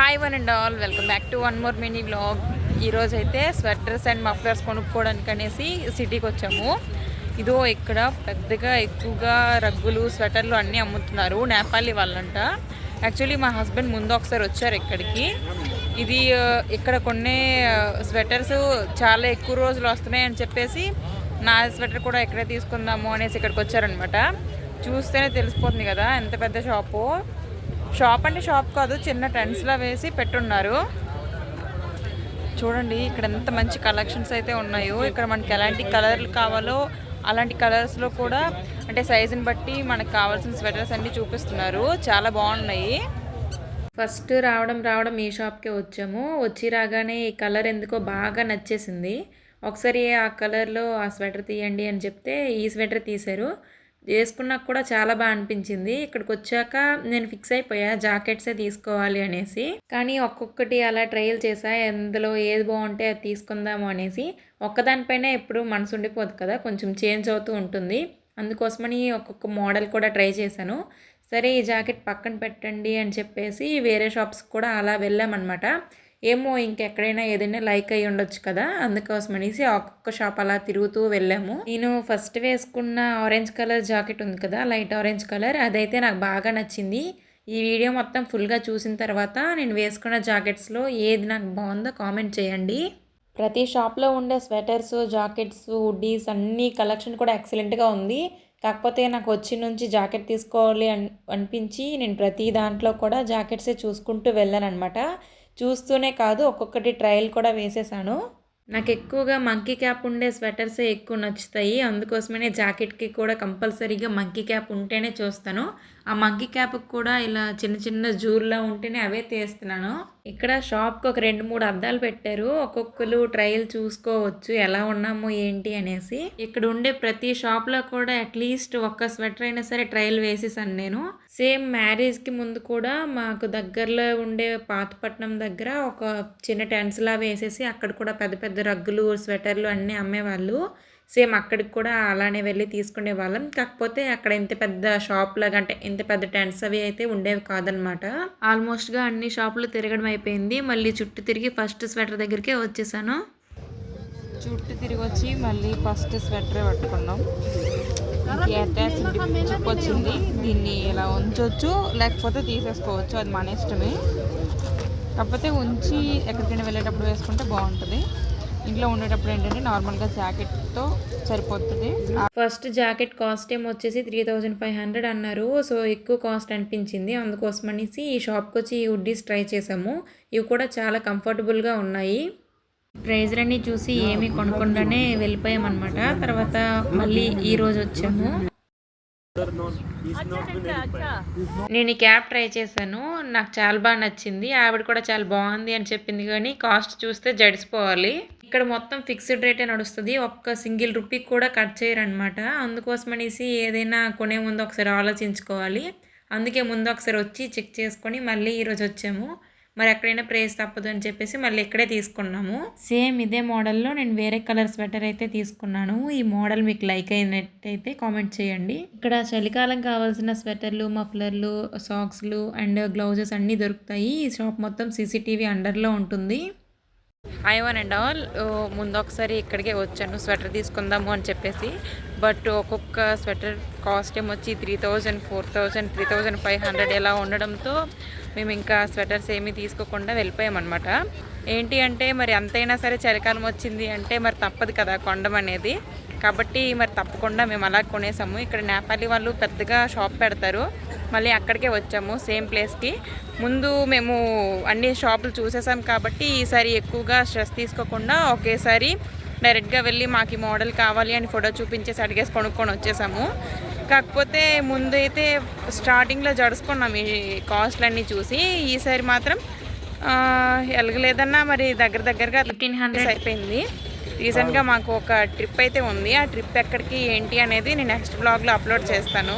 Hi one and all, welcome back to one more mini vlog. ఈరోజు అయితే sweaters and mufflers కొనుక్కోవడానికి అనేసి సిటీకి వచ్చాము. ఇదో ఇక్కడ పెద్దగా ఎక్కువగా రగ్గులు స్వెటర్లు అన్నీ అమ్ముతున్నారు. నేపాలీ వాళ్ళంట. యాక్చువల్లీ మా హస్బెండ్ ముందు ఒకసారి వచ్చారు ఇక్కడికి. ఇది ఇక్కడ కొనే స్వెటర్స్ చాలా ఎక్కువ రోజులు వస్తున్నాయి అని చెప్పేసి నా స్వెటర్ కూడా ఇక్కడే తీసుకుందాము అనేసి ఇక్కడికి వచ్చారనమాట. చూస్తేనే తెలిసిపోతుంది కదా ఎంత పెద్ద షాపు. షాప్ అంటే షాప్ కాదు, చిన్న టెంట్స్లా వేసి పెట్టున్నారు. చూడండి ఇక్కడ ఎంత మంచి కలెక్షన్స్ అయితే ఉన్నాయో. ఇక్కడ మనకి ఎలాంటి కలర్లు కావాలో అలాంటి కలర్స్లో కూడా అంటే సైజుని బట్టి మనకు కావాల్సిన స్వెటర్స్ అన్నీ చూపిస్తున్నారు. చాలా బాగున్నాయి. ఫస్ట్ రావడం ఈ షాప్కే వచ్చాము. వచ్చి రాగానే ఈ కలర్ ఎందుకో బాగా నచ్చేసింది. ఒకసారి ఆ కలర్లో ఆ స్వెటర్ తీయండి అని చెప్తే ఈ స్వెటర్ తీశారు. వేసుకున్నాక కూడా చాలా బాగా అనిపించింది. ఇక్కడికి వచ్చాక నేను ఫిక్స్ అయిపోయా జాకెట్సే తీసుకోవాలి అనేసి. కానీ ఒక్కొక్కటి అలా ట్రయల్ చేసా, ఎందులో ఏది బాగుంటే అది తీసుకుందాము అనేసి. ఒక్కదానిపైన ఎప్పుడు మనసు ఉండిపోదు కదా, కొంచెం చేంజ్ అవుతూ ఉంటుంది. అందుకోసమని ఒక్కొక్క మోడల్ కూడా ట్రై చేశాను. సరే ఈ జాకెట్ పక్కన పెట్టండి అని చెప్పేసి వేరే షాప్స్ కూడా అలా వెళ్ళామన్నమాట. ఏమో ఇంకెక్కడైనా ఏదైనా లైక్ అయ్యి ఉండొచ్చు కదా, అందుకోసం అనేసి ఒక్కొక్క షాప్ అలా తిరుగుతూ వెళ్ళాము. నేను ఫస్ట్ వేసుకున్న ఆరెంజ్ కలర్ జాకెట్ ఉంది కదా, లైట్ ఆరెంజ్ కలర్, అదైతే నాకు బాగా నచ్చింది. ఈ వీడియో మొత్తం ఫుల్గా చూసిన తర్వాత నేను వేసుకున్న జాకెట్స్లో ఏది నాకు బాగుందో కామెంట్ చేయండి. ప్రతి షాప్లో ఉండే స్వెటర్స్, జాకెట్స్, హుడ్డీస్ అన్ని కలెక్షన్ కూడా ఎక్సలెంట్గా ఉంది. కాకపోతే నాకు వచ్చి నుంచి జాకెట్ తీసుకోవాలి అనిపించి నేను ప్రతి దాంట్లో కూడా జాకెట్సే చూసుకుంటూ వెళ్ళాను అనమాట. చూస్తూనే కాదు ఒక్కొక్కటి ట్రయల్ కూడా వేసేసాను. నాకు ఎక్కువగా మంకీ క్యాప్ ఉండే స్వెటర్సే ఎక్కువ నచ్చుతాయి. అందుకోసమే జాకెట్కి కూడా కంపల్సరీగా మంకీ క్యాప్ ఉంటేనే చూస్తాను. ఆ మంకీ క్యాప్కి కూడా ఇలా చిన్న చిన్న జూర్లా ఉంటేనే అవే తీస్తున్నాను. ఇక్కడ షాప్కి ఒక 2-3 అద్దాలు పెట్టారు. ఒక్కొక్కరు ట్రయల్ చూసుకోవచ్చు ఎలా ఉన్నామో ఏంటి అనేసి. ఇక్కడ ఉండే ప్రతి షాప్లో కూడా అట్లీస్ట్ ఒక్క స్వెటర్ అయినా సరే ట్రయల్ వేసేసాను నేను. సేమ్ మ్యారేజ్కి ముందు కూడా మాకు దగ్గరలో ఉండే పాతపట్నం దగ్గర ఒక చిన్న టెంట్స్లా వేసేసి అక్కడ కూడా పెద్ద పెద్ద రగ్గులు స్వెటర్లు అన్నీ అమ్మేవాళ్ళు. సేమ్ అక్కడికి కూడా అలానే వెళ్ళి తీసుకునే వాళ్ళం. కాకపోతే అక్కడ ఇంత పెద్ద షాప్ లాగా అంటే ఇంత పెద్ద టెంట్స్ అవి అయితే ఉండేవి కాదనమాట. ఆల్మోస్ట్గా అన్ని షాపులు తిరగడం అయిపోయింది. మళ్ళీ చుట్టూ తిరిగి ఫస్ట్ స్వెటర్ దగ్గరికే వచ్చేసాను. చుట్టూ తిరిగి వచ్చి మళ్ళీ ఫస్ట్ స్వెటరే పట్టుకున్నాం. జిప్ వచ్చింది, దీన్ని ఇలా ఉంచవచ్చు లేకపోతే తీసేసుకోవచ్చు, అది మన ఇష్టమే. కాకపోతే ఉంచి ఎక్కడికైనా వెళ్ళేటప్పుడు వేసుకుంటే బాగుంటుంది. ఇంట్లో ఉండేటప్పుడు ఏంటంటే నార్మల్గా జాకెట్తో సరిపోతుంది. ఫస్ట్ జాకెట్ కాస్ట్ ఏమో వచ్చేసి 3500 అన్నారు. సో ఎక్కువ కాస్ట్ అనిపించింది. అందుకోసం అనేసి ఈ షాప్కి వచ్చి ఈ హుడ్డీస్ ట్రై చేసాము. ఇవి కూడా చాలా కంఫర్టబుల్గా ఉన్నాయి. ప్రైజ్లన్నీ చూసి ఏమీ కొనకుండానే వెళ్ళిపోయామన్నమాట. తర్వాత మళ్ళీ ఈరోజు వచ్చాము. నేను ఈ క్యాప్ ట్రై చేశాను, నాకు చాలా బాగా నచ్చింది. ఆవిడ కూడా చాలా బాగుంది అని చెప్పింది. కానీ కాస్ట్ చూస్తే జడిసిపోవాలి. ఇక్కడ మొత్తం ఫిక్స్డ్ రేటే నడుస్తుంది. ఒక్క సింగిల్ రూపీ కూడా కట్ చేయరనమాట. అందుకోసం అనేసి ఏదైనా కొనే ముందు ఒకసారి ఆలోచించుకోవాలి. అందుకే ముందు ఒకసారి వచ్చి చెక్ చేసుకొని మళ్ళీ ఈరోజు వచ్చాము. మరి ఎక్కడైనా ప్రైస్ తప్పదు అని చెప్పేసి మళ్ళీ ఇక్కడే తీసుకున్నాము. సేమ్ ఇదే మోడల్లో నేను వేరే కలర్ స్వెటర్ అయితే తీసుకున్నాను. ఈ మోడల్ మీకు లైక్ అయినట్టయితే కామెంట్ చేయండి. ఇక్కడ చలికాలం కావాల్సిన స్వెటర్లు, మఫ్లర్లు, సాక్స్లు అండ్ గ్లౌజెస్ అన్నీ దొరుకుతాయి. ఈ షాప్ మొత్తం CCTV అండర్లో ఉంటుంది. హాయ్ వన్ అండ్ ఆల్, ముందు ఒకసారి ఇక్కడికే వచ్చాను స్వెటర్ తీసుకుందాము అని చెప్పేసి. బట్ ఒక్కొక్క స్వెటర్ కాస్ట్ ఏమొచ్చి 3000, 4000, 3500 ఇలా ఉండడంతో మేము ఇంకా స్వెటర్స్ ఏమీ తీసుకోకుండా వెళ్ళిపోయామన్నమాట. ఏంటి అంటే మరి అంతైనా సరే చలికాలం వచ్చింది అంటే మరి తప్పదు కదా కొనడం అనేది. కాబట్టి మరి తప్పకుండా మేము అలా కొనేసాము. ఇక్కడ నేపాలీ వాళ్ళు పెద్దగా షాప్ పెడతారు. మళ్ళీ అక్కడికే వచ్చాము సేమ్ ప్లేస్కి. ముందు మేము అన్ని షాపులు చూసేసాం కాబట్టి ఈసారి ఎక్కువగా స్ట్రెస్ తీసుకోకుండా ఒకేసారి డైరెక్ట్గా వెళ్ళి మాకు ఈ మోడల్ కావాలి అని ఫోటో చూపించేసి అడిగేసి కొనుక్కొని వచ్చేసాము. కాకపోతే ముందు అయితే స్టార్టింగ్లో జడుచుకున్నాం ఈ కాస్ట్లన్నీ చూసి. ఈసారి మాత్రం ఎలగలేదన్నా మరి దగ్గరగా 1500 అయిపోయింది. రీసెంట్గా మాకు ఒక ట్రిప్ అయితే ఉంది. ఆ ట్రిప్ ఎక్కడికి ఏంటి అనేది నేను నెక్స్ట్ బ్లాగ్లో అప్లోడ్ చేస్తాను.